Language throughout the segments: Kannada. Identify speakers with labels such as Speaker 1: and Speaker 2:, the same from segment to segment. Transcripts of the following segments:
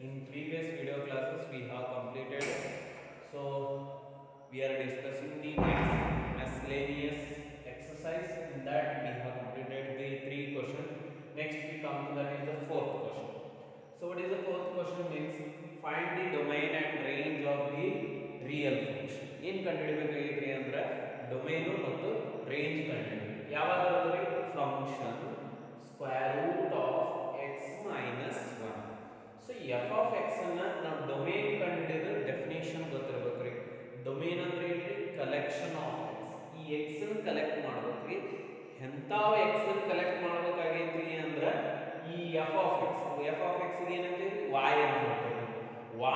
Speaker 1: In previous video classes we have completed, so we are discussing the next miscellaneous exercise. In that we have completed the 3 questions. Next we come to that is the 4th question. So what is the 4th question means? Find the domain and range of the real function. ಏನು ಕಂಡುಹಿಡಿಯಬೇಕಾಗಿದ್ರಿ ಅಂದ್ರೆ ಡೊಮೇನ್ ಮತ್ತು ರೇಂಜ್ ಕಂಡುಹಿಡಿಯಬೇಕು. ಯಾವಾಗಲೂ function square root of x minus 1. So f of x ಅನ್ನ ನಾವು ಡೊಮೇನ್ ಕಂಡುಹಿಡಿದ್ರೆ ಡೆಫಿನೇಷನ್ ಗೊತ್ತಿರಬೇಕ್ರಿ. ಡೊಮೇನ್ ಅಂದ್ರೆ ಏನ್ರಿ? Collection of x. ಈ x ಅನ್ನು ಕಲೆಕ್ಟ್ ಮಾಡ್ಬೇಕ್ರಿ. ಎಂತಾವ x ಅನ್ನು ಕಲೆಕ್ಟ್ ಮಾಡಬೇಕಾಗೈತಿ ಅಂದ್ರೆ ಈ f of x ಗೆ ಏನಂತೀವಿ? y ಅಂತ ಹೇಳ್ತೀವಿ.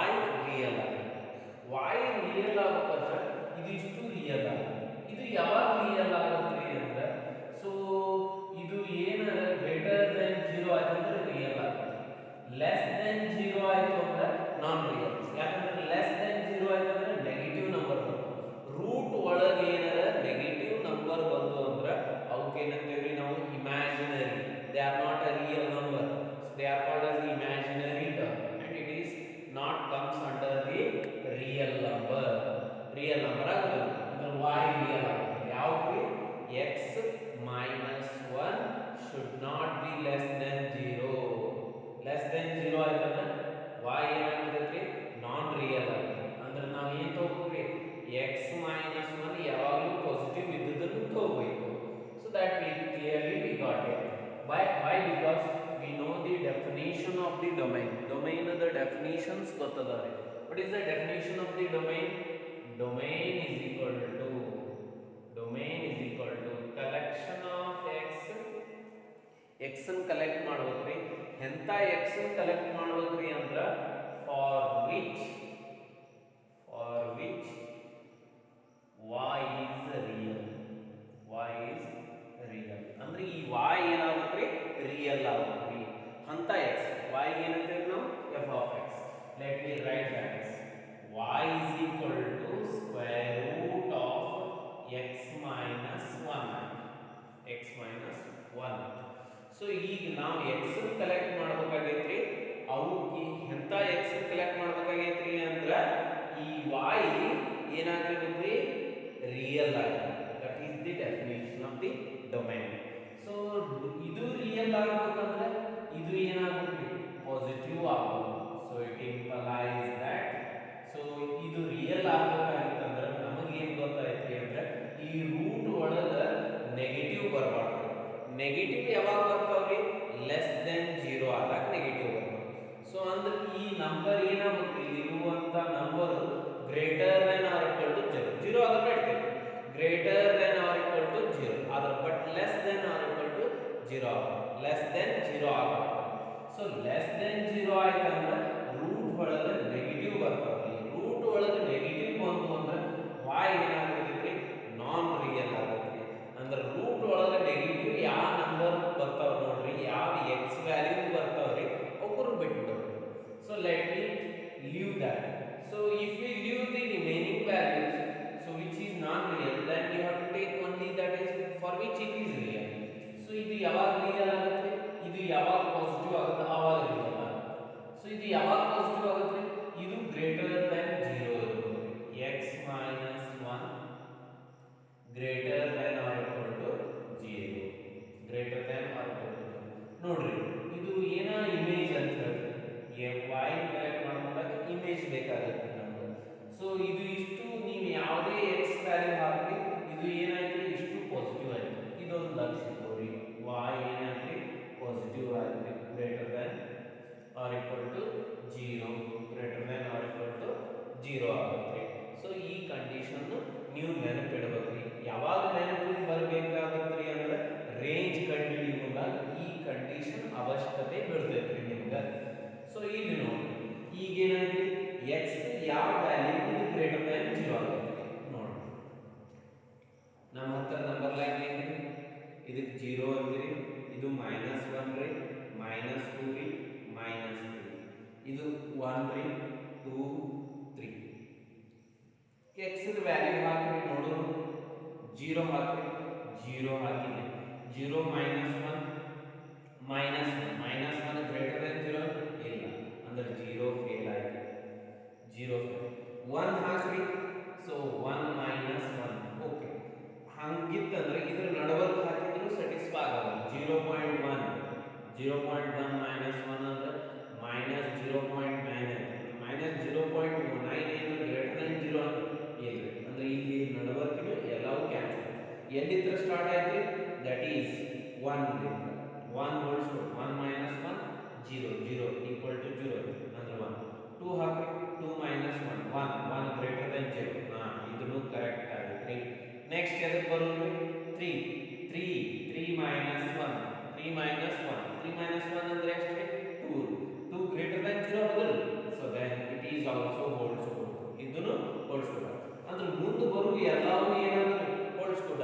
Speaker 1: y ರಿಯಲ್ ಆಗಿದೆ. y ರಿಯಲ್ ಆಗಬೇಕಾದ್ರೆ ಇದಿಷ್ಟು ರಿಯಲ್ ಆಗುತ್ತೆ. ಇದು ಯಾವಾಗ ರಿಯಲ್ ಆಗುತ್ತೆ ಅಂದ್ರೆ ಸೊ ಇದು ಏನಾರ ಗ್ರೇಟರ್ ದೆನ್ 0 ಆಯ್ತು ಅಂದ್ರೆ ರಿಯಲ್ ಆಗುತ್ತೆ. ಲೆಸ್ ದೆನ್ 0 ಆಯ್ತು ಅಂದ್ರೆ ನಾನ್ ರಿಯಲ್. ಯಾಕಂದ್ರೆ ಲೆಸ್ ದೆನ್ 0 ಆಯ್ತು ಅಂದ್ರೆ ನೆಗೆಟಿವ್ ನಂಬರ್ ಬರುತ್ತೆ. ರೂಟ್ ಒಳಗೆ ಏನಾರ ನೆಗೆಟಿವ್ ನಂಬರ್ ಬಂತು ಅಂದ್ರೆ ಅವಕ್ಕೆ ಏನಂತೀವಿ ನಾವು? Imaginary. They are not a real number. So they are called as imaginary term and it is not comes under the real number. Real number ಆಗುತ್ತೆ ಅಂದ್ರೆ y ರಿಯಲ್ ಆಗುತ್ತೆ. ಯಾವುದು? x minus 1 should not be less than 0. Less than 0 ಆಯ್ತಂದ್ರೆ y ಏನಾಗ್ತೈತಿ? ನಾನ್ ರಿಯಲ್ ಆಗುತ್ತೆ. ಅಂದ್ರೆ ನಾವು ಏನು ತಗೋಬೇಕ್ರಿ? x minus 1 ಯಾವಾಗಲೂ ಪಾಸಿಟಿವ್ ಇದ್ದದನ್ನು ತಗೋಬೇಕು. So that we clearly we got it. Why? Because we know the definition of the domain. Domain the definitions ಗೊತ್ತದಾವೆ. What is the definition of the domain? Domain is equal to collection of x. x ಅನ್ನು ಕಲೆಕ್ಟ್ ಮಾಡಬೇಕ್ರಿ. ಎಂತ x ಅನ್ನು ಕಲೆಕ್ಟ್ ಮಾಡಬೇಕ್ರಿ ಅಂದ್ರೆ for which y is real. ಅಂದ್ರೆ ಈ y ಏನಾಗುತ್ತೆ? ರಿಯಲ್ ಆಗುತ್ತೆ. ಅಂತ x y ಏನಂತೀವಿ ನಾವು? f of x. Let me write that as y is equal to square root of x minus 1. So ಈಗ ನಾವು x ಅನ್ನು ಕಲೆಕ್ಟ್ ಮಾಡಬೇಕಾಗೈತ್ರಿ. ಅವಕ್ಕೆ ಎಂತ x ಅನ್ನು ಕಲೆಕ್ಟ್ ಮಾಡಬೇಕಾಗೈತ್ರಿ ಅಂದ್ರೆ ಈ y ಏನಾಗಿರ್ಬೇಕ್ರಿ? ರಿಯಲ್ ಆಗಿದೆ. That is the definition of the domain. So ಇದು ರಿಯಲ್ ಆಗಬೇಕಂದ್ರೆ ಇದು ಏನಾಗಬೇಕು? ಪಾಸಿಟಿವ್ ಆಗಬೇಕು. So it implies that so ಇದು ರಿಯಲ್ ಆಗಬೇಕಾಗಿತ್ತಂದ್ರೆ ನಮಗೆ ಏನು ಗೊತ್ತಾಯ್ತು ಅಂದ್ರೆ ಈ ರೂಟ್ ಒಳಗ ನೆಗೆಟಿವ್ ಬರಬಾರ್ದು. ನೆಗೆಟಿವ್ ಯಾವಾಗ ಬರ್ತಾವ್ರಿ? ಲೆಸ್ ದೆನ್ 0 ಆದಾಗ ನೆಗೆಟಿವ್ ಬರ್ತಾವೆ. ಸೊ ಅಂದ್ರೆ ಈ ನಂಬರ್ ಏನಾಗುತ್ತೆ? ಇರುವಂತ number greater than or equal to 0 ಆದ್ರೆ ನಡೀತೈತೆ. Greater than or equal to 0 ಆದ್ರೆ but less than or equal to 0 less than 0 ಆಗುತ್ತೆ. ಸೊ ಲೆಸ್ ದೆನ್ 0 ಆಯ್ತಂದ್ರೆ ರೂಟ್ ಒಳಗೆ ನೆಗೆಟಿವ್ ಬರ್ತಾವೆ. ರೂಟ್ ಒಳಗೆ ನೆಗೆಟಿವ್ ಬಂತು ಅಂದ್ರೆ y ಏನಾಗುತ್ತೆ? ನಾನ್ ರಿಯಲ್ ಆಗುತ್ತೆ. ಅಂದ್ರೆ ರೂಟ್ ಒಳಗೆ ನೆಗೆಟಿವ್ ಯಾವ ನಂಬರ್ ಬರ್ತಾವ ನೋಡ್ರಿ, ಯಾವ x ವ್ಯಾಲ್ಯೂ ಬರ್ತಾವ್ರಿ ಅವಕ್ಕರು ಬಿಟ್ಬಿಡೋದು. So let me leave that. So if we leave the remaining values so which is non real, then you have to take only that is for which it is real. So ಇದು ಯಾವಾಗ ರಿಯಲ್ ಆಗುತ್ತೆ? ಇದು ಯಾವಾಗ ಪಾಸಿಟಿವ್ ಆಗುತ್ತೆ ಆವಾಗ ರಿಯಲ್ ಆಗುತ್ತೆ. ಸೊ ಇದು ಯಾವಾಗ ಪಾಸಿಟಿವ್ ಆಗುತ್ತೆ? ಇದು ಗ್ರೇಟರ್ ದೆನ್ 0 ಇರುತ್ತೆ. x minus 1 greater than or equal to 0. Greater than or equal to 0. ನೋಡ್ರಿ ಇದು ಏನ ಇಮೇಜ್ ಅಂತ ಹೇಳ್ತೀವಿ. y ಕಲೆಕ್ಟ್ ಮಾಡುವಾಗ ಇಮೇಜ್ ಬೇಕಾಗುತ್ತೆ ನಮಗೆ. ಸೊ ಇದು ಇಷ್ಟು ನೀವು ಯಾವುದೇ x ವ್ಯಾಲ್ಯೂ ಹಾಕಿ ಇದು ಏನಾಯ್ತು? ಇಷ್ಟು ಪಾಸಿಟಿವ್ ಆಯ್ತು. ಇದೊಂದು ಲಕ್ಷ ಕೊಡಿ. y ಏನಾಯ್ತು? ಪಾಸಿಟಿವ್ ಆಗಿದೆ. Greater than or equal to 0. Greater than or equal to 0 ಆಗುತ್ತೆ. ಸೊ ಈ ಕಂಡೀಷನ್ ನೀವು ನೆನಪಿಡಬೇಕ್ರಿ. ಯಾವಾಗ ನೆನಪಿಗೆ ಬರಬೇಕಾಗತ್ರಿ ಅಂದ್ರೆ ರೇಂಜ್ ಕಂಡುಹಿಡಿಯುವಾಗ ಈ ಕಂಡೀಷನ್ ಅವಶ್ಯಕತೆ ಬೀಳ್ತೈತ್ರಿ ನಿಮ್ಗೆ. ಸೊ ಇಲ್ಲಿ ನೋಡಿ ಈಗ ಏನಾಯ್ತು? x ಯಾವ ವ್ಯಾಲ್ಯೂ ಇದು ಗ್ರೇಟರ್ ದೆನ್ 0 ಆಗುತ್ತೆ ನೋಡಿ. ನಮ್ಮ ಹತ್ರ ನಂಬರ್ ಲೈನ್ ಏನ್ರಿ? ಇದಕ್ಕೆ 0 ಅಂತೀರಿ, ಇದು -1 ರೀ, -2 ರೀ, -3. ಇದು 1 ರೀ, 2, 3. x ದ ವ್ಯಾಲ್ಯೂ ಹಾಕಿ ನೋಡೋಣ. 0 ಹಾಕಿ 0 ಹಾಕಿದೆ. 0 -1 -1 ಗ್ರೇಟರ್ ದೆನ್ 0 ಇಲ್ಲ ಅಂದ್ರೆ 0 equal to 0 ಅಂದ್ರೆ 1 2 ಹಾಕ್ರಿ 2 minus 1 1 1 greater than 0 ಇದನ್ನು ಕರೆಕ್ಟ್ ಆಗಿದೆ ನೆಕ್ಸ್ಟ್ ಎದಕ್ಕೆ ಬರೋದು 3 3 3 minus 1 3 minus 1 3 minus 1 ಅಂದ್ರೆ ಎಷ್ಟು 2 2 greater than 0 ಹೌದಲ್ಲ so then it is also holds good ಇದನ್ನು holds good ಅಂದ್ರೆ ಮುಂದೆ ಬರುವ ಎಲ್ಲವೂ ಏನಾದರೂ holds good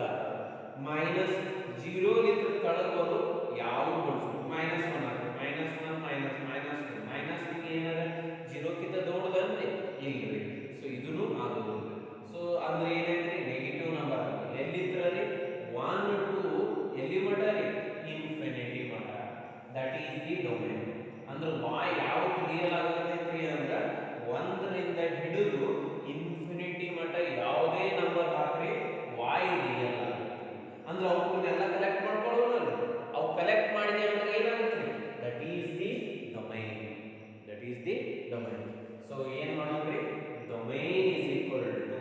Speaker 1: ಮೈನಸ್ 0 ಲಿಂದ ಕೆಳಗೆ ಬರೋ ಯಾವ holds good minus 1 minus 1 minus minus 2 minus 2 ಏನಾರ 0 ಕಿಂತ ದೊಡ್ಡದಂದ್ರೆ ಇಲ್ರಿ ಸೊ ಇದನ್ನು ಆಗೋದಿಲ್ಲ ಸೊ ಅಂದ್ರೆ ಏನಂದ್ರೆ ನೆಗೆಟಿವ್ ನಂಬರ್ ಎಲ್ಲಿದ್ರಲ್ಲಿ 1 ಟು ಎಲ್ಲಿ ಮಟ ರೀ ಇನ್ಫಿನಿಟಿ ಮಟ ದಟ್ ಈಸ್ ದಿ ಡೊಮೇನ್ ಅಂದ್ರೆ y ಯಾವುದು ರಿಯಲ್ ಆಗತೈತ್ರಿ ಅಂದ್ರೆ 1 ರಿಂದ ಹಿಡಿದು ಇನ್ಫಿನಿಟಿ ಮಟ ಯಾವುದೇ ನಂಬರ್ ಹಾಕ್ರಿ y ರಿಯಲ್ ಆಗುತ್ತೆ ಅಂದ್ರೆ ಅವನ್ನೆಲ್ಲ ಕಲೆಕ್ಟ್ ಮಾಡ್ಕೊಳ್ಳೋಣ ಅವು ಕಲೆಕ್ಟ್ ಮಾಡಿದೆ ಅಂದ್ರೆ ಏನಾಗುತ್ತೆ that is the domain so ಏನು ಮಾಡೋದ್ರಿ ಡೊಮೇನ್ is equal to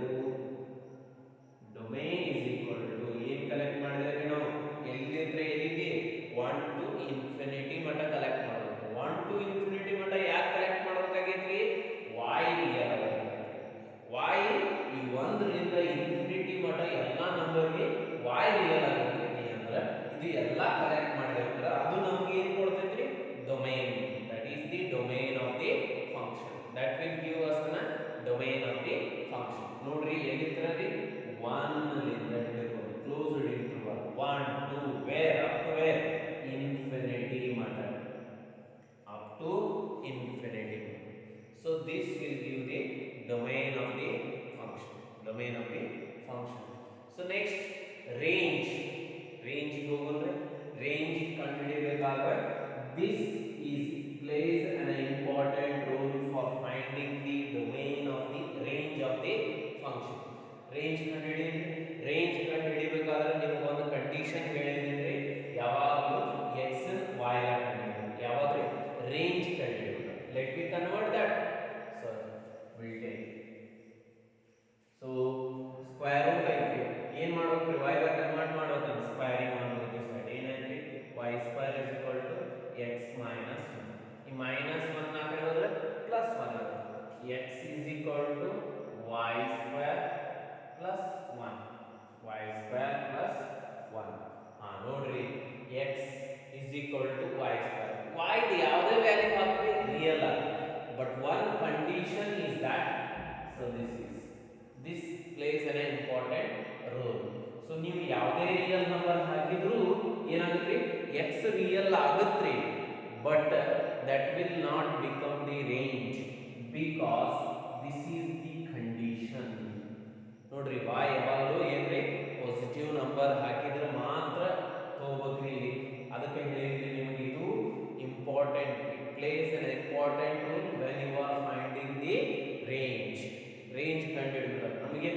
Speaker 1: ಏನು ಕಲೆಕ್ಟ್ ಮಾಡಿದ್ರೆ ನಾವು ಎಲ್ಲಿದ್ರೆ ಎಲ್ಲಿಗೆ 1 ಟು ಇನ್ಫಿನಿಟಿ ಮಟ ಕಲೆಕ್ಟ್ ಮಾಡಬೇಕು 1 ಟು ಇನ್ಫಿನಿಟಿ ಮಟ ಯಾಕೆ ಕಲೆಕ್ಟ್ ಮಾಡಬೇಕಾಗೈತ್ರಿ y ರಿಯಲ್ y ಈ 1 ರಿಂದ ಇನ್ಫಿನಿಟಿ ಮಟ ಎಲ್ಲಾ ನಂಬರ್ಗೆ y ರಿಯಲ್ ಆಗತೈತಿ ಅಂದ್ರೆ ಇದು ಎಲ್ಲಾ ಕಲೆಕ್ಟ್ ಮಾಡಿದ್ರೆ ಅಂದ್ರೆ ಅದು ನಮಗೆ ಏನು ಕೊಡ್ತೈತ್ರಿ domain that is the domain of the function that will give us ನ ಡೊಮೇನ್ ಆಫ್ ದಿ ಫಂಕ್ಷನ್ ನೋಡ್ರಿ ಎಲ್ಲಿದ್ರಿ 1 ರಿಂದ ಹಿಡಿದು closed interval 1 2 where up to where infinity ಮಟ up to infinity so this will give the domain of the function so next range ಹೋಗೋದ್ರೆ range ಕಂಡುಹಿಡಿಯಬೇಕಾದ್ರೆ this is plays an important role for finding the domain of the range of the function range ಕಂಡುಹಿಡಿಯಬೇಕಾದ್ರೆ ನಿಮಗೆ ಒಂದು ಕಂಡೀಷನ್ ಹೇಳಿದ್ರೆ ಯಾವಾಗಲೂ x y ನ ಕಂಡುಹಿಡಿಯಬೇಕು ಯಾವಾಗಲೂ range ಕಂಡುಹಿಡಿಯಬೇಕು let me convert that so we'll take so square root ಐತಿ ಏನು ಮಾಡಬೇಕು y ನ ಕನ್ವರ್ಟ್ ಮಾಡಬೇಕು ಸ್ಕ್ವೇರಿಂಗ್ ಮಾಡಬೇಕು ಸೈಡ್ ಏನೈತಿ y square is equal to x minus 1 ಈ minus 1 ಆ ಕಡೆ ಹೋದ್ರೆ plus 1 ಆಗುತ್ತೆ x is equal to y square plus 1 y square plus 1 ನೋಡ್ರಿ x is equal to y square y the ಯಾವುದೇ ವ್ಯಾಲ್ಯೂ ಹಾಕ್ರಿ ರಿಯಲ್ ಆಗುತ್ತೆ but one condition is that so this plays an important role so ನೀವು ಯಾವುದೇ ರಿಯಲ್ ನಂಬರ್ ಹಾಕಿದ್ರು ಏನಾಗುತ್ತೆ x ರಿಯಲ್ ಆಗುತ್ತೆ but that will not become the range because this is the condition ನೋಡ್ರಿ y ಯಾವಾಗಲೂ ಏನ್ರಿ ಪಾಸಿಟಿವ್ ನಂಬರ್ ಹಾಕಿದ್ರೆ ಮಾತ್ರ ತಗೋಬೇಕ್ರಿ ಅದಕ್ಕೆ ಹೇಳಿದ್ರಿ ನಿಮಗೆ ಇದು important it place an important role when you are finding the range ಕಂಡುಹಿಡಿಬೇಕು ನಮಗೆ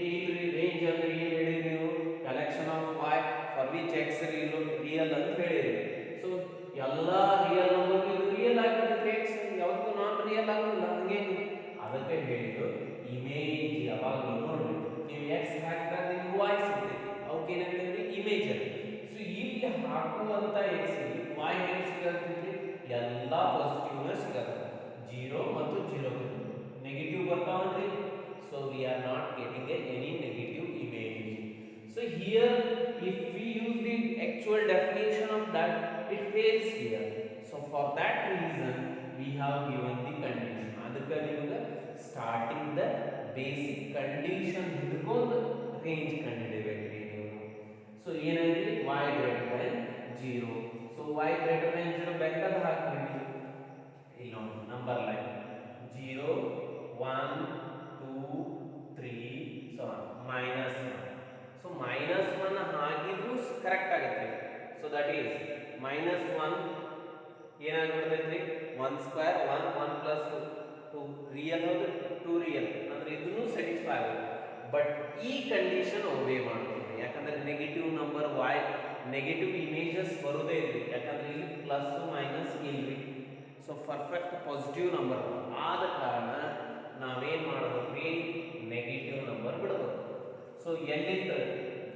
Speaker 1: ಇಲ್ರಿ ರೇಂಜ್ ಅಂದ್ರೆ ಏನು ಹೇಳಿದ್ರಿ ನೀವು collection of y for which x real ಅಂತ ಹೇಳಿದ್ರಿ ಸೊ ಎಲ್ಲಾ ರಿಯಲ್ ನಂಬರ್ಗೆ ಇದು ರಿಯಲ್ ಆಗಿರುತ್ತೆ x ಯಾವತ್ತೂ ನಾನ್ ರಿಯಲ್ ಆಗೋದಿಲ್ಲ ಹಂಗೆ ಅದಕ್ಕೆ ಹೇಳಿದ್ದು ಇಮೇಜ್ ಯಾವಾಗಲೂ ನೋಡ್ರಿ ನೀವು x ಹಾಕಿದಾಗ ನಿಮ್ಗೆ y ಸಿಗುತ್ತೆ ಅವಕ್ಕೆ ಏನಂತಂದ್ರೆ ಇಮೇಜ್ ಅಂತ ಸೊ ಇಲ್ಲಿ ಹಾಕುವಂತ x y ಹೆಂಗೆ ಸಿಗುತ್ತೆ ಎಲ್ಲಾ ಪಾಸಿಟಿವ್ನ ಸಿಗುತ್ತೆ 0 ಮತ್ತು 0 negative ಬರ್ತಾವನ್ರಿ so we are not getting any negative image so here if we use the actual definition of that it fails here so for that reason we have given the condition ಅದಕ್ಕೆ ನಿಮಗೆ ಸ್ಟಾರ್ಟಿಂಗ್ ದ ಬೇಸಿಕ್ ಕಂಡೀಷನ್ ಹಿಡ್ಕೊಂಡು ರೇಂಜ್ ಕಂಡುಹಿಡಿಯಬೇಕ್ರಿ ನೀವು ಸೊ ಏನಂದ್ರೆ y greater than 0 so y greater than 0 ಬೇಕಾದ್ರೆ ಹಾಕ್ರಿ ಇಲ್ಲಿ ನೋಡಿ number line 0 1 2 3 so minus 1 so minus 1 ಹಾಕಿದ್ರು ಕರೆಕ್ಟ್ ಆಗುತ್ತೆ so that is minus 1 ಏನಾಗ್ಬಿಡ್ತೈತ್ರಿ 1 square 1 1 plus 2 real ಹೌದು 2 ರಿಯಲ್ ಅಂದ್ರೆ ಇದನ್ನು ಸ್ಯಾಟಿಸ್ಫೈ ಆಗುತ್ತೆ ಬಟ್ ಈ ಕಂಡೀಷನ್ ಒಬೇ ಮಾಡ್ತೀವಿ ಯಾಕಂದ್ರೆ negative number y negative images ಬರೋದೇ ಇಲ್ಲ ಯಾಕಂದ್ರೆ ಇಲ್ಲಿ ಪ್ಲಸ್ ಮೈನಸ್ ಇಲ್ರಿ ಸೊ ಪರ್ಫೆಕ್ಟ್ ಪಾಸಿಟಿವ್ ನಂಬರ್ ಆದ ಕಾರಣ ನಾವೇನ್ ಮಾಡಬೇಕ್ರಿ ನೆಗೆಟಿವ್ ನಂಬರ್ ಬಿಡಬೇಕು ಸೊ ಎಲ್ಲಿಂದ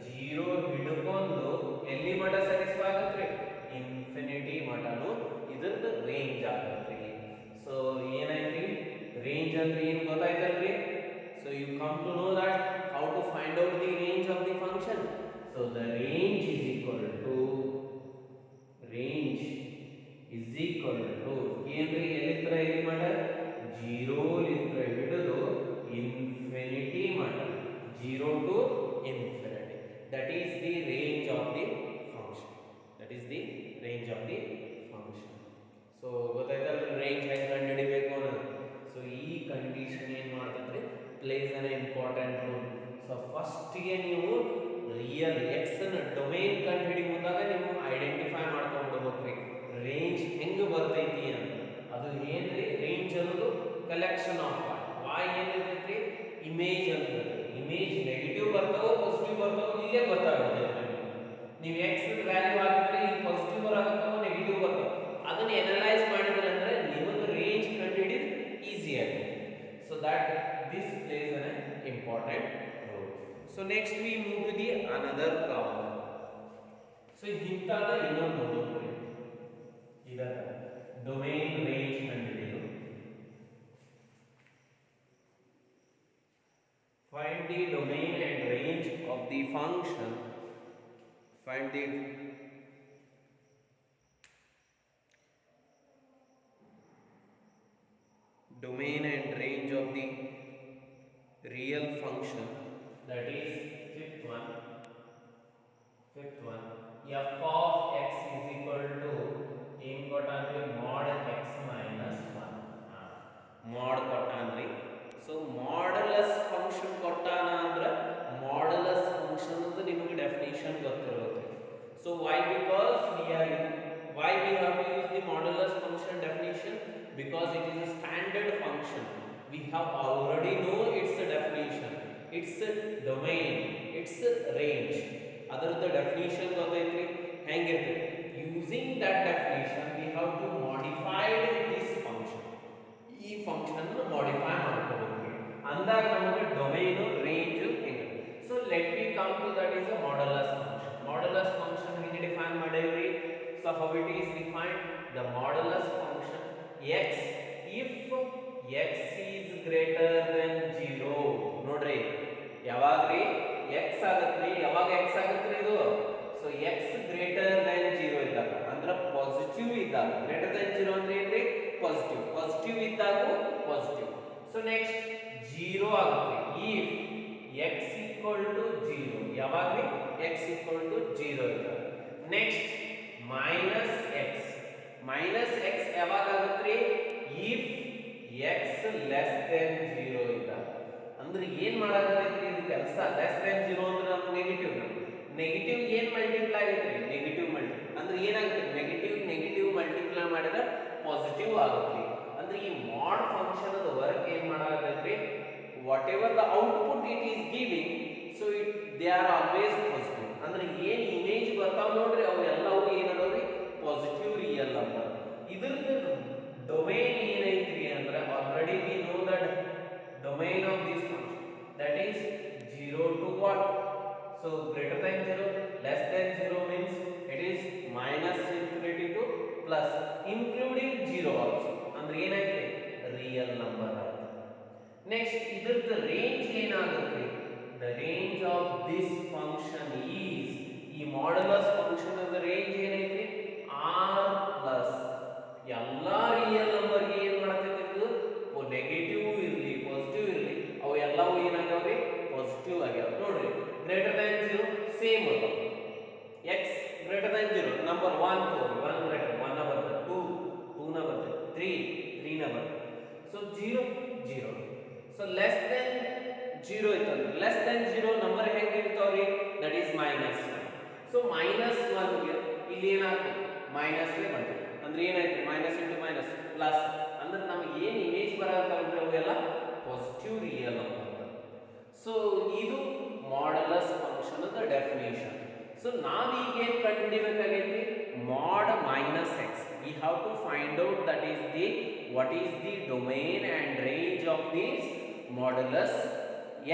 Speaker 1: 0 ಹಿಡ್ಕೊಂಡು ಎಲ್ಲಿ ಮಟ ಸ್ಯಾಟಿಸ್ಫೈ ಆಗುತ್ತೆ ಇನ್ಫಿನಿಟಿ ಮಟನು ಇದರದ್ದು ರೇಂಜ್ ಆಗುತ್ತೆ ಅಂದ್ರೆ ಏನು ಗೊತ್ತಾಯ್ತಲ್ರಿ? So you come to know that how to find out the range of the function. So the range is equal to ಏನ್ರಿ ಎಲ್ಲಿತ್ರ ಎಲ್ಲಿ ಮಟ 0 ಲಿತ್ರ ಹಿಡಿದು ಇನ್ಫಿನಿಟಿ ಮಟ 0 to infinity. That is the range of the function. So ಗೊತ್ತಾಯ್ತಲ್ಲ ರೇಂಜ್ ಹೆಂಗೆ ಕಂಡುಹಿಡಿಬೇಕು ಅನ್ನೋದು. ಸೊ ಈ ಕಂಡೀಷನ್ ಏನು ಮಾಡ್ತೈತ್ರಿ plays an important role. So ಫಸ್ಟ್ಗೆ ನೀವು ರಿಯಲ್ ಎಕ್ಸ್ ಡೊಮೇನ್ ಕಂಡುಹಿಡಿ ಮುಂದಾಗ ನೀವು ಐಡೆಂಟಿಫೈ ಮಾಡ್ಕೊಂಡ್ಬಿಡ್ಬೇಕ್ರಿ ರೇಂಜ್ ಹೆಂಗೆ ಬರ್ತೈತಿ ಅಂತ. ಅದು ಏನ್ರಿ ರೇಂಜ್ ಅನ್ನೋದು ಕಲೆಕ್ಷನ್ ಆಫ್ ವಾಯ್ ಏನಿರ್ತೈತಿ ಇಮೇಜ್ ಅಂತ ಇರ್ತೈತಿ. ಇಮೇಜ್ ನೆಗೆಟಿವ್ ಬರ್ತಾವೋ ಪಾಸಿಟಿವ್ ಬರ್ತಾವೋ ಇಲ್ಲೇ ಗೊತ್ತಾಗುತ್ತೆ. ನೀವು ಎಕ್ಸ್ ವ್ಯಾಲ್ಯೂ ಹಾಕಿದ್ರೆ ಇಲ್ಲಿ ಪಾಸಿಟಿವ್ ಬರಾಕತ್ತಾವೋ ನೆಗೆಟಿವ್ ಬರ್ತಾವ, ಅದನ್ನ ಎನಲೈಸ್ ಮಾಡಿದ್ರೆ ಅಂದ್ರೆ ನಿಮಗೆ ರೇಂಜ್ ಕಂಡುಹಿಡಿದು ಈಸಿ ಆಗುತ್ತೆ. So that this plays an important role. So next we move to the another problem. So ಇಂತಾದ ಇನ್ನೊಂದು ನೋಡೋಣ. ಇದರ ಡೊಮೇನ್ ರೇಂಜ್ ಕಂಡುಹಿಡಿದು find the domain and range of the function. Find the domain and range of the real function, that is fifth one f of x is equal to ಏನು ಕೊಟ್ಟಾನ್ರಿ mod x minus 1 mod ಕೊಟ್ಟಾನ್ರಿ. ಸೊ ಮಾಡ್ಯುಲಸ್ ಫಂಕ್ಷನ್ ಕೊಟ್ಟಾನ ಅಂದ್ರೆ ಮಾಡ್ಯುಲಸ್ ಫಂಕ್ಷನ್ ಅಂತ ನಿಮಗೆ ಡೆಫಿನಿಷನ್ ಗೊತ್ತಿರಬೇಕು. So why we have to use the modulus function definition? Because it is a standard function. We have already know its definition, its domain, its range. Other the definition ಗೊತ್ತೈತ್ರಿ ಹೆಂಗಿರ್ತದೆ. Using that definition we have to modify this function. ಈ ಫಂಕ್ಷನ್ modify ಮಾಡ್ಕೋಬೇಕು ಅಂದಾಗ ನಮಗೆ ಡೊಮೇನ್ ರೇಂಜ್ ಹೆಂಗೆ. So let me come to that is a modulus function. Modulus function ಹೆಂಗೆ ಡಿಫೈನ್ ಮಾಡೇವ್ರಿ? So how it is defined? The modulus function x if x is greater than 0. ನೋಡ್ರಿ ಯಾವಾಗ್ರಿ x ಆಗತ್ರಿ, ಯಾವಾಗ x ಆಗತ್ರಿ ಇದು? ಸೊ x greater than 0 ಇದ್ದಾಗ ಅಂದ್ರೆ ಪಾಸಿಟಿವ್ ಇದ್ದಾಗ. ಗ್ರೇಟರ್ than 0 ಅಂದ್ರೆ ಏನ್ರಿ? ಪಾಸಿಟಿವ್ ಇದ್ದಾಗ ಪಾಸಿಟಿವ್. ಸೊ ನೆಕ್ಸ್ಟ್ 0 ಆಗುತ್ತೆ if x equal to 0. ಯಾವಾಗ್ರಿ x equal to 0 ಇದ್ದಾಗ. ನೆಕ್ಸ್ಟ್ ಮೈನಸ್ x ಯಾವಾಗ ಆಗುತ್ತೆ? if x less than 0 ಇದ್ದಾಗ. ಅಂದ್ರೆ ಏನ್ ಮಾಡಾಕತ್ತೈತ್ರಿ ಇದು ಕೆಲಸ? less than 0 ಅಂದ್ರೆ ನಮ್ಗೆ ನೆಗೆಟಿವ್ ಏನ್ ಮಲ್ಟಿಪ್ಲೈ ಆಗೈತ್ರಿ? ನೆಗೆಟಿವ್ ಮಲ್ಟಿಪ್ಲೈ ಅಂದ್ರೆ ಏನಾಗುತ್ತೆ? ನೆಗೆಟಿವ್ ಮಲ್ಟಿಪ್ಲೈ ಮಾಡಿದ್ರೆ ಪಾಸಿಟಿವ್ ಆಗುತ್ತೆ. ಅಂದ್ರೆ ಈ ಮಾಡ್ ಫಂಕ್ಷನ್ ಅದ ವರ್ಕ್ ಏನ್ ಮಾಡಾಕತ್ತೈತ್ರಿ? whatever the output it is giving, so they are always positive. ಅಂದ್ರೆ ಏನ್ ಇಮೇಜ್ ಬರ್ತಾವ ನೋಡ್ರಿ ಅವು ಎಲ್ಲವೂ ಏನದವ್ರಿ? Positive real number. ಇದ್ರದ್ದು ಡೊಮೇನ್ ಏನೈತ್ರಿ ಅಂದ್ರೆ already we know that domain of this function that is 0 to what? So greater than 0, less than 0 means it is minus infinity to plus, including 0 also. ಅಂದ್ರೆ ಏನಾಯ್ತು? ರಿಯಲ್ ನಂಬರ್ ಆಯ್ತು. ನೆಕ್ಸ್ಟ್ ಇದ್ರದ್ದು ರೇಂಜ್ ಏನಾಗುತ್ತೆ? The range of this function is, ಈ ಮಾಡ್ಯುಲಸ್ ಫಂಕ್ಷನ್ ಅದ ರೇಂಜ್ ಏನೈತಿ? r ಪ್ಲಸ್ ಎಲ್ಲಾ ರಿಯಲ್ ನಂಬರ್ಗೆ ಏನ್ ಮಾಡತೈತಿ ಇದು? ನೆಗೆಟಿವ್ ಇರಲಿ ಪಾಸಿಟಿವ್ ಇರಲಿ ಅವು ಎಲ್ಲವೂ ಏನಾಗ್ಯಾವ್ರಿ? ಪಾಸಿಟಿವ್ ಆಗ್ಯಾವ. ನೋಡ್ರಿ ಗ್ರೇಟರ್ ದ್ಯಾನ್ 0 ಸೇಮ್ ಅದ. x ಗ್ರೇಟರ್ ದ್ಯಾನ್ 0 ನಂಬರ್ 1 ತೋರಿ 1 ಗ್ರೇಟರ್ 1 ನ ಬರ್ತದೆ, 2 ನ ಬರ್ತದೆ, 3 ನ ಬರ್ತದೆ. ಸೊ 0 ಸೊ ಲೆಸ್ ದೆನ್ 0 ಇತ್ತಂದ್ರೆ ಲೆಸ್ ದೆನ್ 0 ನಂಬರ್ ಹೆಂಗೆ ಇರ್ತಾವ್ರಿ? That is minus 1. So minus 1 ಗೆ ಇಲ್ಲಿ ಏನಾಗ್ತದೆ? ಮೈನಸ್ ಗೆ ಬಂತು ಅಂದ್ರೆ ಏನಾಯ್ತು? ಮೈನಸ್ ಇಂಟು ಮೈನಸ್ ಪ್ಲಸ್ ಅಂದ್ರೆ ನಮಗೆ ಏನು ಇಮೇಜ್ ಬರತ್ತಾವ್ರಿ ಅವೆಲ್ಲ ಪಾಸಿಟಿವ್ ರಿಯಲ್ ಅಂತ. ಸೊ ಇದು ಮಾಡ್ಯುಲಸ್ ಫಂಕ್ಷನ್ ದ ಡೆಫಿನೇಷನ್. ಸೊ ನಾವೀಗ ಏನು ಕಂಡುಹಿಡಿಬೇಕಾಗೈತಿ? Mod minus x. We have to find out that is the what is the domain and range of this modulus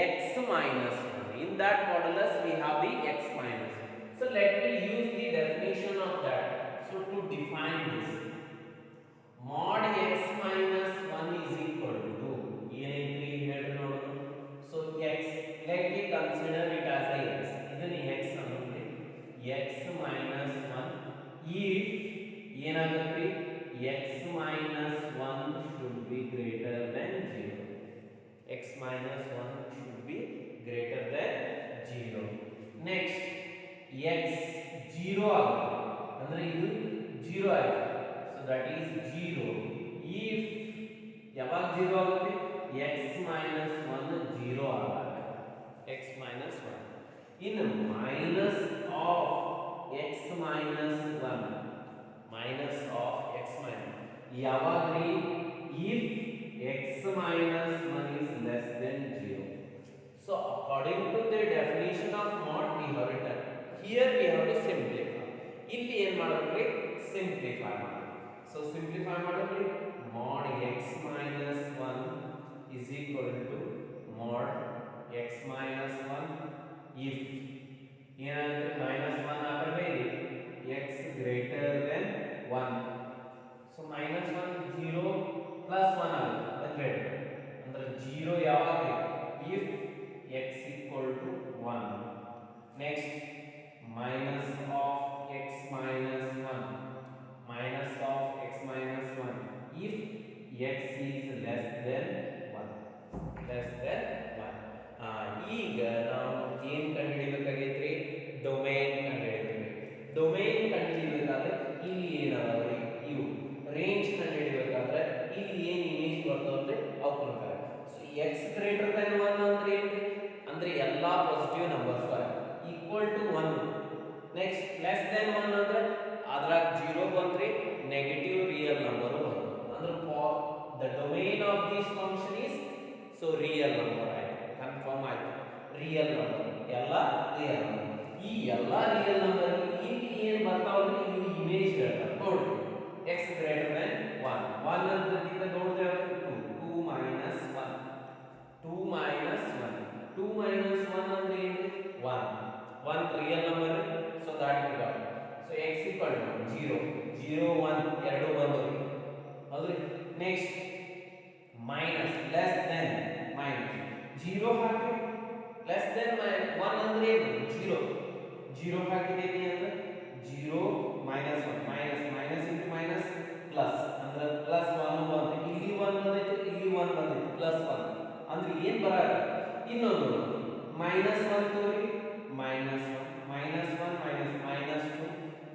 Speaker 1: x minus 1. In that modulus we have the x minus 1. So let me use the definition of that. So to define this, mod x minus 1 is equal to 0 ಆಗುತ್ತೆ, x minus 1 0 ಆಗುತ್ತೆ, x minus 1. ಇನ್ನು minus of x minus 1, minus of x minus ಯಾವಾಗ್ರಿ if x minus 1 is less than 0. So according to the definition of mod we have written, here we have to simplify. ಇಲ್ಲಿ ಏನು ಮಾಡಬೇಕ್ರಿ, ಸಿಂಪ್ಲಿಫೈ ಮಾಡಬೇಕು. ಸೊ ಸಿಂಪ್ಲಿಫೈ ಮಾಡಿದ್ರೆ mod x minus 1 is equal to mod x minus 1 if ಏನಾಗುತ್ತೆ minus 1 ಹಾಕಬೇಡಿ, x greater than 1. So minus 1 0 plus 1 ಆಗುತ್ತೆ ಅಂದ್ರೆ 0 ಯಾವಾಗ if x equal to 1. next minus of x minus 1, minus of x minus 1 if x is less than 1, less than 1. ಈಗ ನಾವು ಏನು ಕಂಡುಹಿಡಿಯಬೇಕಾಗೈತ್ರಿ, ಡೊಮೇನ್ ಕಂಡುಹಿಡಿಯಬೇಕು. ಡೊಮೇನ್ ಕಂಡುಹಿಡಿಯಬೇಕಾದ್ರೆ ಇಲ್ಲಿ ಏನಾದವ್ರಿ ಇವು ರೇಂಜ್ ಕಂಡುಹಿಡಿಯಬೇಕಾದ್ರೆ ಇಲ್ಲಿ ಏನು ಇಮೇಜ್ ಬರ್ತಾವ್ರಿ ಅವು ಕೊಡ್ತಾರೆ. ಸೊ x ಗ್ರೇಟರ್ ದನ್ 1 ಅಂದ್ರೆ ಏನ್ರಿ, ಅಂದ್ರೆ ಎಲ್ಲಾ positive numbers equal to 1. Next less than 1 ಅಂದ್ರೆ ಅದ್ರಾಗ 0 ಬಂದ್ರಿ, ನೆಗೆಟಿವ್ ರಿಯಲ್ ನಂಬರ್ ಬಂತು ಅಂದ್ರೆ the domain of this function is so real number ಆಯ್ತು, ಕನ್ಫರ್ಮ್ ಆಯ್ತು. ರಿಯಲ್ ನಂಬರ್ ಎಲ್ಲ ರಿಯಲ್ ನಂಬರ್. ಈ ಎಲ್ಲ ರಿಯಲ್ ನಂಬರ್ ಇಲ್ಲಿ ಏನು ಬರ್ತಾವ್ರಿ, ಇಲ್ಲಿ ಇಮೇಜ್ ಹೇಳ್ತಾರೆ ನೋಡಿ, x ಗ್ರೇಟರ್ ದೆನ್ 1. 1 ಅನ್ನೋದಕ್ಕಿಂತ ದೊಡ್ಡದು ಯಾವುದು, 2 minus 1, 2 minus 1, 2 minus 1 ಅಂದ್ರೆ ಏನು, 1 real number. So that we got. So x equal to 0, 0 1 ಎರಡು ಬಂದವು ಹೌದ್ರಿ. Next minus less than minus 0 ಹಾಕಿ, ಲೆಸ್ ದೆನ್ 1 ಅಂದ್ರೆ ಏನು, 0 0 ಹಾಕಿದೀನಿ ಅಂದ್ರೆ 0 minus 1, minus minus into minus plus ಅಂದ್ರೆ ಪ್ಲಸ್ 1 ಬಂತು, ಇಲ್ಲಿ 1 ಬಂದೈತೆ, ಇಲ್ಲಿ 1 ಬಂದೈತೆ, ಪ್ಲಸ್ 1 ಅಂದ್ರೆ ಏನು ಬರಲ್ಲ. ಇನ್ನೊಂದು ಮೈನಸ್ 1 ತೋರಿ, minus 1 minus 1 minus minus 2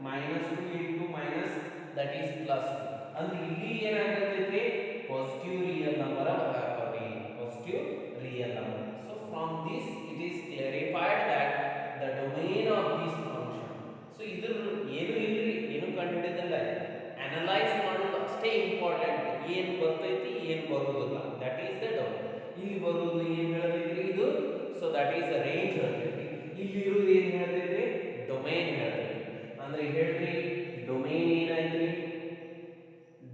Speaker 1: minus 2 into minus that is plus 2 ಅಂದ್ರೆ ಇಲ್ಲಿ ಏನಾಗುತ್ತೆ, ಪಾಸಿಟಿವ್ ರಿಯಲ್ ನಂಬರ್ ಬರಕತ್ತಿ, positive real number. So from this it is clarified that the domain of this function. So ಇದ್ರ ಏನು ಇಲ್ರಿ, ಏನು ಕಂಡುಹಿಡಿದಿಲ್ಲ, ಅನಲೈಸ್ ಮಾಡೋದು ಅಷ್ಟೇ ಇಂಪಾರ್ಟೆಂಟ್. ಏನು ಬರ್ತೈತಿ ಏನು ಬರೋದಿಲ್ಲ, ದಟ್ ಈಸ್ ದ ಡೊಮೇನ್. ಇಲ್ಲಿ ಬರೋದು ಏನು ಹೇಳ್ತೈತ್ರಿ ಇದು, so that is a range ಹೇಳ್ತೈತಿ. ಇಲ್ಲಿರೋದು ಏನು ಹೇಳ್ತೈತ್ರಿ, ಡೊಮೇನ್ ಹೇಳ್ತೈತಿ. ಅಂದ್ರೆ ಹೇಳ್ರಿ ಡೊಮೇನ್ ಏನಾಯ್ತ್ರಿ,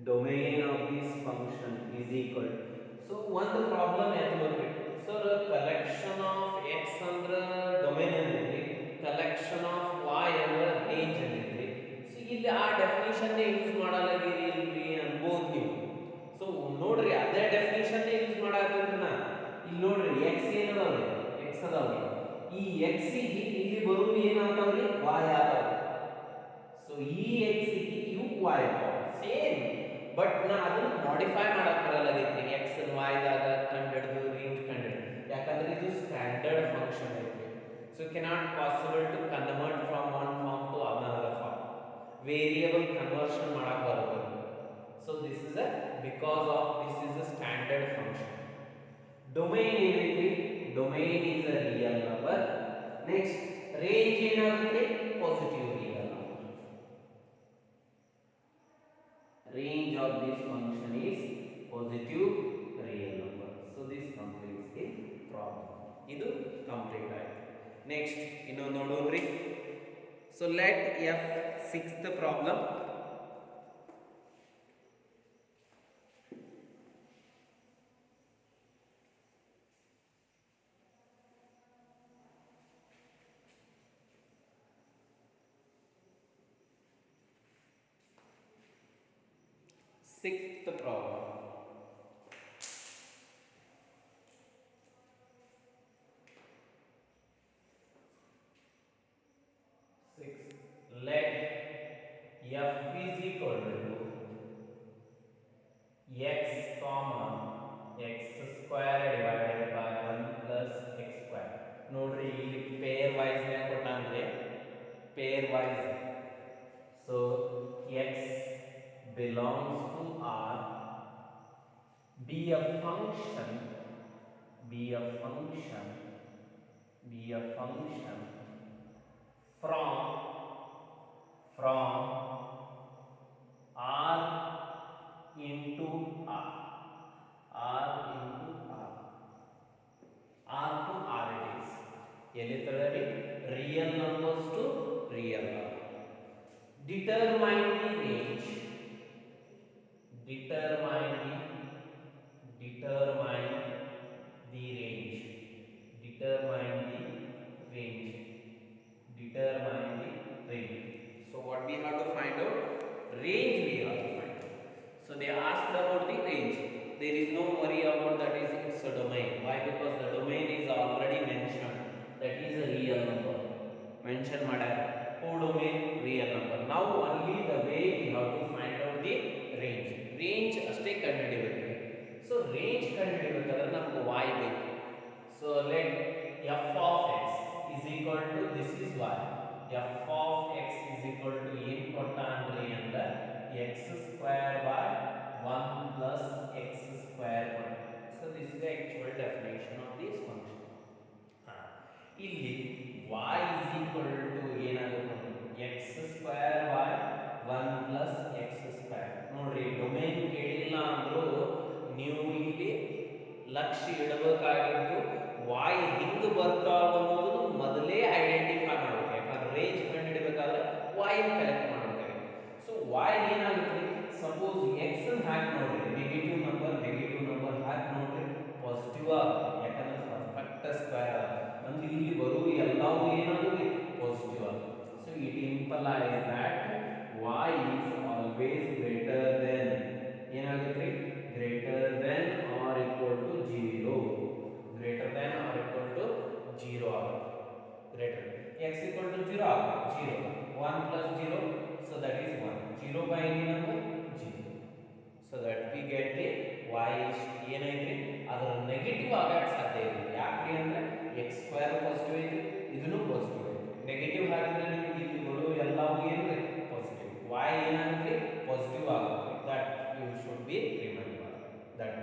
Speaker 1: domain of this function is equal. So ಒಂದು ಪ್ರಾಬ್ಲಮ್ ಎತ್ತಬೇಕು ಸರ್, ಕಲೆಕ್ಷನ್ ಆಫ್ ಎಕ್ಸ್ ಅಂದ್ರೆ ಡೊಮೇನ್ ಅಂದಿದ್ರಿ, ಕಲೆಕ್ಷನ್ ಆಫ್ ವಾಯ್ ಅಂದ್ರೆ ರೇಂಜ್ ಅಂದಿದ್ರಿ. ಸೊ ಇಲ್ಲಿ ಆ ಡೆಫಿನೇಷನ್ ಯೂಸ್ ಮಾಡಲಾಗಿರಿ ಇಲ್ರಿ ಅನ್ಬೋದು ನೀವು. ಸೊ ನೋಡ್ರಿ ಅದೇ ಡೆಫಿನೇಷನ್ ಯೂಸ್ ಮಾಡಾಕತ್ತೀನಿ ನಾ. ಇಲ್ಲಿ ನೋಡ್ರಿ ಎಕ್ಸ್ ಏನದಾವ್ರಿ, ಎಕ್ಸ್ ಅದಾವ್ರಿ, ಈ ಎಕ್ಸ್ ಗೆ ಇಲ್ಲಿ ಬರೋದು ಏನಾಗ್ತಾವ್ರಿ, ವಾಯ್ ಆಗ್ತಾವ್ರಿ. ಸೊ ಈ ಎಕ್ಸ್ ಗೆ ಇವು ವಾಯ್ ಆಗ್ತಾವ ಸೇಮ್, ಬಟ್ ನಾ ಅದನ್ನ ಮಾಡಿಫೈ ಮಾಡಕ್ ಬರಲಾಗೈತಿ. ಎಕ್ಸ್ ವಾಯ್ ದಾಗ ಕಂಡಿಡ್ದು ರೇಂಜ್ ಕಂಡಿಡ್ದು, ಯಾಕಂದ್ರೆ ಇದು ಸ್ಟ್ಯಾಂಡರ್ಡ್ ಫಂಕ್ಷನ್ ಐತಿ. So cannot possible to convert from one form to another form, variable conversion ಮಾಡಕ್ ಬರೋದಿಲ್ಲ. So this is a because of this is a standard function. Domain ಏನೈತಿ, domain is a real number. Next range ಏನಾಗುತ್ತೆ, positive real number. Range of this function is positive real number. So this completes the problem. ಇದು ಕಂಪ್ಲೀಟ್ ಆಯ್ತು. ನೆಕ್ಸ್ಟ್ ಇನ್ನೊಂದು ನೋಡೋಣ್ರಿ. So let F sixth problem. Sixth problem. Let f is equal to x comma x square divided by 1 plus x square. ನೋಡ್ರಿ ಇಲ್ಲಿ ಪೇರ್ ವೈಸ್ ನೇ ಕೊಟ್ಟಾನ್ರಿ, pairwise. So x belongs to R, be a function be a function be a function from r into r r to r it is ಎಲ್ಲಿರ್ತದೆ real numbers to real r. Determine the range determine determine the range determine the range determine the range. So what we have to find out? Range we have to find out. So they asked about the range. There is no worry about that is it's a domain. Why? Because the domain is already mentioned. That is a real number. Mention madar. Codomain real number. Now only the way we have to find out the range. Range ಅಷ್ಟೇ ಕಂಡುಹಿಡಿಯಬೇಕು. So range ಕಂಡುಹಿಡಿಯಬೇಕಾದ್ರೆ ನಮಗೆ y ಬೇಕು. So let f of x is equal to this is y. f of x is equal to ಏನು ಕೊಟ್ಟಾನ್ರಿ ಅಂದ್ರೆ x square by 1 plus x square 1. So this is the actual definition of this function. ಇಲ್ಲಿ y is equal to ಏನಾಗುತ್ತೆ x square by 1 plus x square. ನೋಡ್ರಿ ಡೊಮೇನ್ ಕೇಳಿಲ್ಲ ಅಂದ್ರೂ ನೀವು ಇಲ್ಲಿ ಲಕ್ಷ್ಯ ಇಡಬೇಕಾಗಿದ್ದು y ಹಿಂಗ್ ಬರ್ತಾವ ಅನ್ನೋದು ಮೊದಲೇ ಐಡೆಂಟಿಫೈ ಮಾಡಬೇಕು. ಯಾಕಂದ್ರೆ ರೇಂಜ್ ಕಂಡುಹಿಡಬೇಕಾದ್ರೆ y ಕಲೆಕ್ಟ್ ಮಾಡಬೇಕಾಗಿದೆ. ಸೊ y ಏನಾಗುತ್ತೆ ಸಪೋಸ್ x ಅನ್ನು ಹಾಕಿ ನೋಡ್ರಿ ನೆಗೆಟಿವ್ ನಂಬರ್ ಹಾಕಿ ನೋಡ್ರಿ ಪಾಸಿಟಿವ್ ಆಗುತ್ತೆ. ಯಾಕಂದ್ರೆ ಪರ್ಫೆಕ್ಟ್ ಸ್ಕ್ವೇರ್ ಅಂದ್ರೆ ಇಲ್ಲಿ ಬರುವ ಎಲ್ಲವೂ ಏನಾಗುತ್ತೆ ಪಾಸಿಟಿವ್ ಆಗುತ್ತೆ. So it implies that y is always greater than ಏನಾಗುತ್ತೆ greater than or equal to 0 greater than or equal to 0 ಆಗುತ್ತೆ. greater x equal to 0 ಆಗುತ್ತೆ 0 1 plus 0 so that is 1 0 by any number 0 so that we get the y is ಏನೈತೆ ಅದರ ನೆಗೆಟಿವ್ ಆಗಕ್ಕೆ ಸಾಧ್ಯ ಇಲ್ಲ. ಯಾಕೆ ಅಂದ್ರೆ x ಸ್ಕ್ವೇರ್ ಪಾಸಿಟಿವ್ ಐತೆ ಇದನ್ನು ಪಾಸಿಟಿವ್ ಐತೆ. ನೆಗೆಟಿವ್ ಹಾಕಿದ್ರೆ ನಿಮಗೆ ಇಲ್ಲಿ ಬರೋ ಎಲ್ಲವೂ ಏನ್ರಿ ಪಾಸಿಟಿವ್. y ಏನಾಗುತ್ತೆ ಪಾಸಿಟಿವ್ ಆಗುತ್ತೆ. That you should be remember that.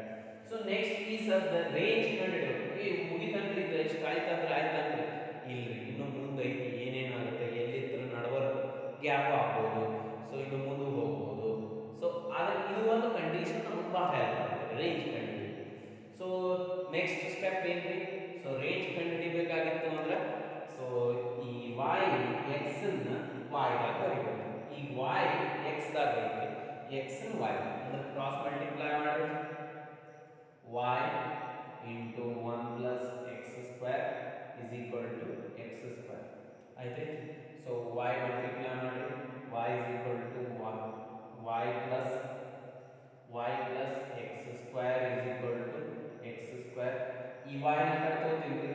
Speaker 1: So next ಈ ಸರ್ ದ ರೇಂಜ್ ಕಂಡುಹಿಡಿಯೋದು ಮುಗಿತಂದ್ರೆ ಇದು ಎಷ್ಟು ಆಯ್ತಂದ್ರೆ ಆಯ್ತಂದ್ರೆ ಇಲ್ರಿ ಇನ್ನು ಮುಂದೆ ಐತಿ ಏನೇನಾಗುತ್ತೆ ಎಲ್ಲಿತ್ರ ನಡವರ್ಕ್ ಗ್ಯಾಪ್ ಆಗ್ಬೋದು. ಸೊ ಇನ್ನು ಮುಂದೆ ಹೋಗ್ಬೋದು. ಸೊ ಆದರೆ ಇದು ಒಂದು ಕಂಡೀಷನ್ ನಮಗೆ ಭಾಳ ಹೆಲ್ಪ್ ಆಗುತ್ತೆ ರೇಂಜ್ ಕಂಡುಹಿಡಿಯೋದು. ಸೊ ನೆಕ್ಸ್ಟ್ ಸ್ಟೆಪ್ ಏನ್ರಿ ಸೊ ರೇಂಜ್ ಕಂಡುಹಿಡಿಬೇಕಾಗಿತ್ತು ಅಂದ್ರೆ ಸೊ ಈ y x ಅನ್ನ y ದಾಗ ಬರೀಬೇಕು. ಈ y x ದಾಗ ಐತಿ x ಅನ್ನ y ಅಂದ್ರೆ ಕ್ರಾಸ್ ಮಲ್ಟಿಪ್ಲೈ ಮಾಡಿ y into 1 plus x square is equal to x square. ಆಯ್ತು. ಸೊ y ಮಲ್ಟಿಪ್ಲೈ ಮಾಡಿ y is equal to 1 y plus x square is equal to x square. ಈ y ನ ಕಟ್ಕೋತೀವಿ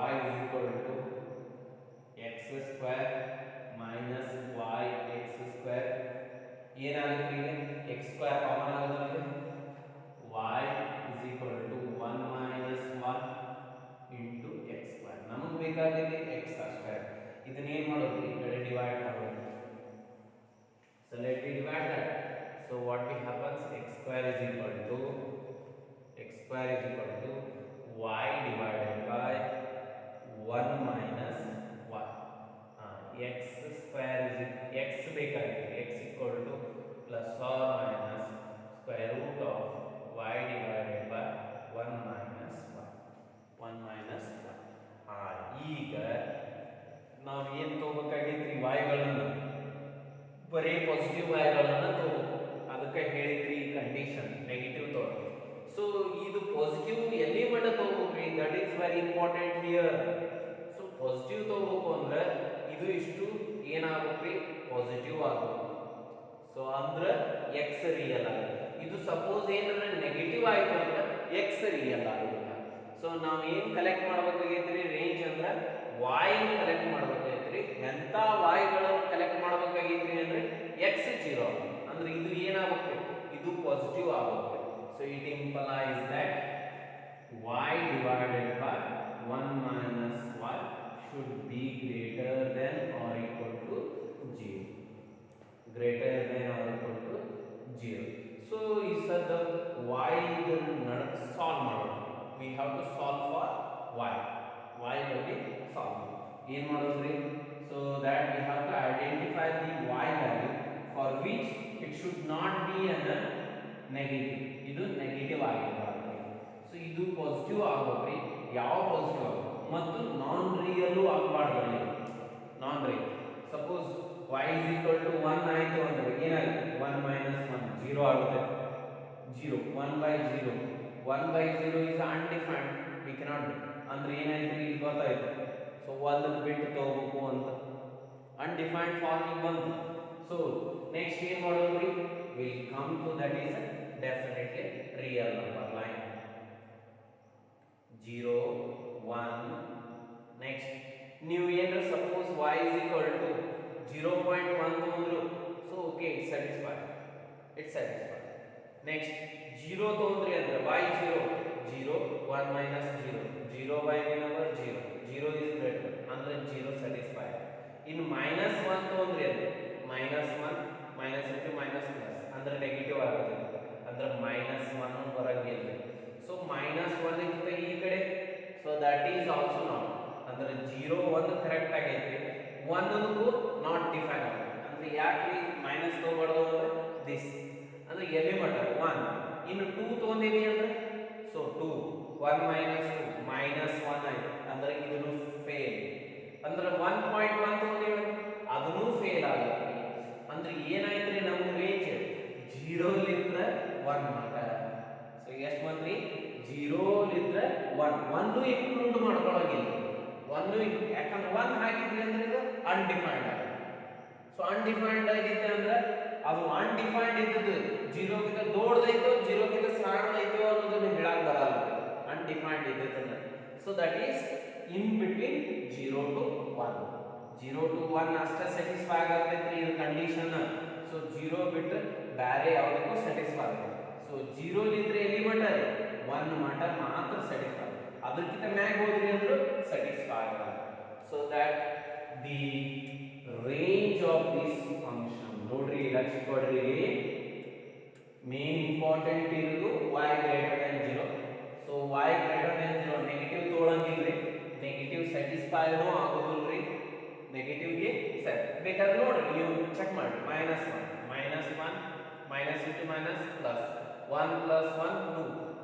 Speaker 1: y is equal to x square minus y x square ಏನಾಗುತ್ತೆ ಈಗ x square ಕಾಮನ್ ಆಗುತ್ತೆ y is equal to 1 minus 1 into x square. ನಮಗೆ ಬೇಕಾಗಿದೆ x square. ಇದನ್ನ ಏನು ಮಾಡೋದು ಈ ಕಡೆ ಡಿವೈಡ್ ಮಾಡೋದು. So let me divide that. So what will happens x square is equal to y divided by 1 minus 1. x square is x ಬೇಕಾಗಿದೆ x equal to plus or minus square root of y divided by 1 minus 1 minus 1. ಈಗ ನಾವು ಏನು ತಗೋಬೇಕಾಗಿತ್ತು y ಗಳನ್ನು ಬರೀ ಪಾಸಿಟಿವ್ y ಗಳನ್ನು ತಗೋಬೇಕು. ಅದಕ್ಕೆ ಹೇಳಿದ್ರಿ ಈ ಕಂಡೀಷನ್ ನೆಗೆಟಿವ್ ತಗೋ. ಸೊ ಇದು ಪಾಸಿಟಿವ್ ಎಲ್ಲಿ ಮಟ್ಟ ತಗೋಬೇಕ್ರಿ that is very important here. So positive ತಗೋಬೇಕು ಅಂದ್ರೆ ಇದು ಇಷ್ಟು ಏನಾಗಬೇಕ್ರಿ ಪಾಸಿಟಿವ್ ಆಗಬೇಕು. ಸೊ ಅಂದ್ರೆ x ರಿಯಲ್ ಆಗುತ್ತೆ. ಇದು ಸಪೋಸ್ ಏನಾದ್ರೆ ನೆಗೆಟಿವ್ ಆಯ್ತು ಅಂದ್ರೆ x ರಿಯಲ್ ಆಗುತ್ತೆ. ಸೊ ನಾವು ಏನು ಕಲೆಕ್ಟ್ ಮಾಡಬೇಕಾಗೈತ್ರಿ ರೇಂಜ್ ಅಂದ್ರೆ y ಕಲೆಕ್ಟ್ ಮಾಡಬೇಕಾಗೈತ್ರಿ. ಎಂತ y ಗಳನ್ನು ಕಲೆಕ್ಟ್ ಮಾಡಬೇಕಾಗೈತ್ರಿ ಅಂದ್ರೆ x 0 ಅಂದ್ರೆ ಇದು ಏನಾಗುತ್ತೆ ಇದು ಪಾಸಿಟಿವ್ ಆಗುತ್ತೆ. So it implies that y divided by 1 minus 1 should be greater than or equal to 0. greater than or equal to 0. So is the y ಇದು ನೆಗೆಟಿವ್ ಆಗಿರಬಾರ್ದು. ಸೊ ಇದು ಪಾಸಿಟಿವ್ ಆಗ್ಬೇಕ್ರಿ. ಯಾವ ಪಾಸಿಟಿವ್ ಆಗಬೇಕು ಮತ್ತು ನಾನ್ ರಿಯಲ್ ಆಗಬಾರ್ದು. Non real suppose y is equal to 1 ಆಯಿತು ಅಂದ್ರೆ ಏನಾಗುತ್ತೆ 1 minus 1 0 ಆಗುತ್ತೆ. 0 1 by 0 1 by 0 is undefined, we cannot do. ಅಂದ್ರೆ ಏನಾಯ್ತು ಇಲ್ಲಿ ಗೊತ್ತಾಯ್ತು. ಸೊ ಒಂದು ಬಿಟ್ ತಗೋಬೇಕು ಅಂತ ಅನ್ಡಿಫೈನ್ಡ್ ಫಾರ್ಮಿಗೆ ಬಂತು. ಸೊ ನೆಕ್ಸ್ಟ್ ಏನು ಮಾಡೋದ್ರಿ, will come to that is definitely real number line 0 1. Next ನೀವು ಏನಾದ್ರು suppose y is equal to 0.1 ತಗೊಂಡ್ರು, so okay it's satisfied. Next 0 ತಗೊಂಡ್ರಿ ಅಂದ್ರೆ y 0 0 1 minus 0 0 by any number 0 0 is greater ಅಂದ್ರೆ 0 ಸ್ಯಾಟಿಸ್ಫೈಡ್. ಇನ್ನು -1 ತಗೊಂಡ್ರಿ ಅಂದ್ರೆ -1 minus into minus plus ಅಂದ್ರೆ ನೆಗೆಟಿವ್ ಆಗುತ್ತೆ, ಅಂದ್ರೆ -1 ಬರಂಗಿಲ್ಲ. ಸೊ -1 ಇರುತ್ತೆ ಈ ಕಡೆ, so that is also not, ಅಂದ್ರೆ 0 1 ಕರೆಕ್ಟ್ ಆಗೈತಿ, 1 ನಾಟ್ ಡಿಫೈನ್ ಆಗುತ್ತೆ. ಅಂದ್ರೆ ಯಾಕೆ ಮೈನಸ್ ತಗೋಬಾರ್ದು ಅಂದ್ರೆ ದಿಸ್ ಅಂದ್ರೆ ಎಲ್ಲಿ ಮಟ್ಟ 1. ಇನ್ನು 2 ತಗೊಂಡಿವಿ ಅಂದ್ರೆ ಸೊ 2 1 minus 2 -1 ಆಯ್ತು, ಅಂದ್ರೆ ಇದನ್ನು ಫೇಲ್. ಅಂದ್ರೆ 1.1 ತಗೊಂಡಿವಿ ಅದನ್ನು ಫೇಲ್ ಆಗುತ್ತೆ. ಅಂದ್ರೆ ಏನಾಯ್ತ್ರಿ ನಮ್ಮ ರೇಂಜ್ 0 ಲಿಂದ 1 ಮಟ್ಟ. ಸೊ ಎಷ್ಟು ಬಂದ್ರಿ 0 ಲಿಂದ 1 1 ಇನ್ಕ್ಲೂಡ್ ಮಾಡ್ಕೊಳ್ಳೋಂಗಿಲ್ಲ. 1 ಯಾಕಂದ್ರೆ 1 ಹಾಕಿದ್ರಿ ಅಂದ್ರೆ ಇದು ಅನ್ಡಿಫೈನ್ಡ್ ಆಗುತ್ತೆ. ಸೊ ಅನ್ಡಿಫೈನ್ಡ್ ಆಗಿತ್ತು ಅಂದ್ರೆ ಅದು ಅನ್ಡಿಫೈನ್ಡ್ ಇದ್ದದ್ದು 0 ಗಿಂತ ದೊಡ್ಡದೈತೋ 0 ಗಿಂತ ಸಣ್ಣದೈತೋ ಅನ್ನೋದನ್ನ ಹೇಳಕ್ ಬರಲ್ಲ. ಅನ್ಡಿಫೈನ್ಡ್ ಇದ್ದದ್ದು, so that is in between 0 to 1. 0 to 1 ಅಷ್ಟೇ ಸ್ಯಾಟಿಸ್ಫೈ ಆಗತೈತ್ರಿ ಇದು ಕಂಡೀಷನ್. ಸೊ 0 ಬಿಟ್ಟು ಬೇರೆ ಯಾವುದಕ್ಕೂ ಸ್ಯಾಟಿಸ್ಫೈ ಆಗುತ್ತೆ. ಸೊ 0 ಲಿದ್ರೆ ಎಲ್ಲಿ ಮಟ್ಟ 1 ಮಟ್ಟ ಮಾತ್ರ ಸ್ಯಾಟಿಸ್ಫೈ, ಅದಕ್ಕಿಂತ ಮ್ಯಾಗ ಹೋದ್ರಿ ಅಂದ್ರೂ ಸ್ಯಾಟಿಸ್ಫೈ ಆಗಲ್ಲ. So that the range of this function ನೋಡ್ರಿ, ಲಕ್ಷ ಕೊಡ್ರಿ, ಮೇನ್ ಇಂಪಾರ್ಟೆಂಟ್ ಇರೋದು y greater than 0. So y greater than 0 negative ತಗೊಳಂಗಿಲ್ರಿ, ನೆಗೆಟಿವ್ ಸ್ಯಾಟಿಸ್ಫೈನೂ ಆಗೋದಿಲ್ರಿ. ನೆಗೆಟಿವ್ಗೆ ಸರಿ ಬೇಕಾದ್ರೆ ನೋಡ್ರಿ ನೀವು ಚೆಕ್ ಮಾಡಿ -1 minus into minus plus 1 plus 1 2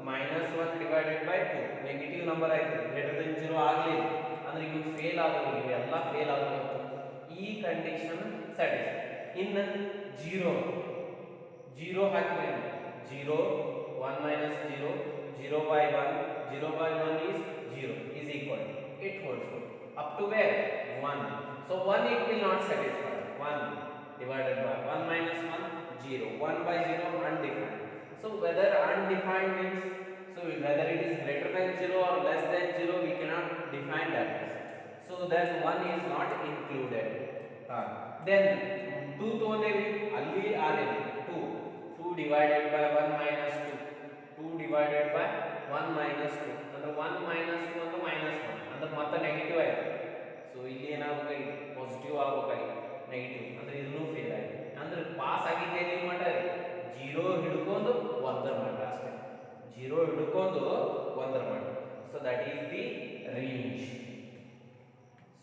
Speaker 1: -1 divided by 2 negative number ಆಯ್ತು, ಗ್ರೇಟರ್ ದನ್ 0 ಆಗಲಿಲ್ಲ ಅಂದ್ರೆ ಇವು ಫೇಲ್ ಆಗೋದು, ಇವೆಲ್ಲ ಫೇಲ್ ಆಗೋದು. ಈ ಕಂಡೀಷನ್ ಸ್ಯಾಟಿಸ್ಫೈ. ಇನ್ನು 0 ಹಾಕಿದ್ರೆ 0 1 minus 0 0 by 1 0 by 1 is 0 is equal to it holds good up to where 1. So 1 it will not satisfy. 1 divided by 1 minus 1 0 1 by 0 undefined. So whether undefined means, so whether it is greater than 0 or less than 0 we cannot define that. So then 1 is not included. Then 2 ತಗೊಂಡೇವಿ ಅಲ್ಲಿ ಆಗಿದೆ 2 divided by 1 minus 2 divided by 1 minus 2 ಅಂದ್ರೆ 1 minus 2 ಅಂದ್ರೆ -1 ಅಂದ್ರೆ ಮತ್ತೆ ನೆಗೆಟಿವ್ ಆಯ್ತು. ಸೊ ಇಲ್ಲಿ ಏನಾಗಬೇಕಾಗಿತ್ತು ಪಾಸಿಟಿವ್ ಆಗಬೇಕಾಗಿತ್ತು, ನೆಗೆಟಿವ್ ಅಂದ್ರೆ ಇದನ್ನು ಫೇಲ್ ಆಗಿದೆ. ಅಂದ್ರೆ ಪಾಸ್ ಆಗಿದ್ದೆ ಎಲ್ಲಿ ಮಟ್ಟ 0 ಹಿಡ್ಕೊಂಡು 1 ಮಟ್ಟ ಅಷ್ಟೇ, 0 ಹಿಡ್ಕೊಂಡು 1 ಮಟ್ಟ. So that is the range.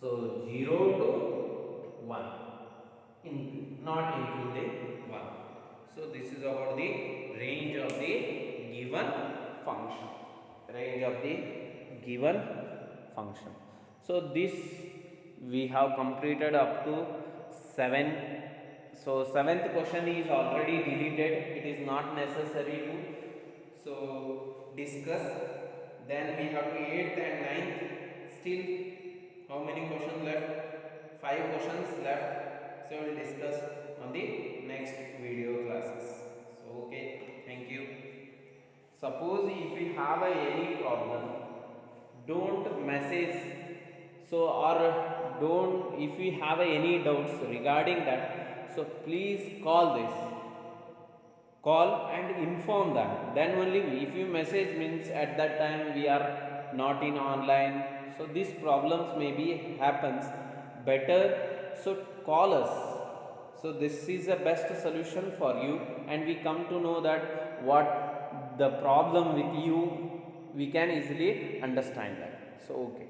Speaker 1: So 0 to 1 not including 1. So this is about the range of the given function. Range of the given function. So this we have completed up to 7. So 7th question is already deleted. It is not necessary to so discuss. Then we have to 8th and 9th. Still how many questions left? 5 questions left. So we will discuss on the next video classes. So okay, thank you. Suppose if you have any problem, don't message, so or don't, if you have any doubts regarding that, so please call and inform that. Then only if you message means at that time we are not in online, so these problems maybe happens. Better so call us. So this is the best solution for you, and we come to know that what the problem with you, we can easily understand that. So okay.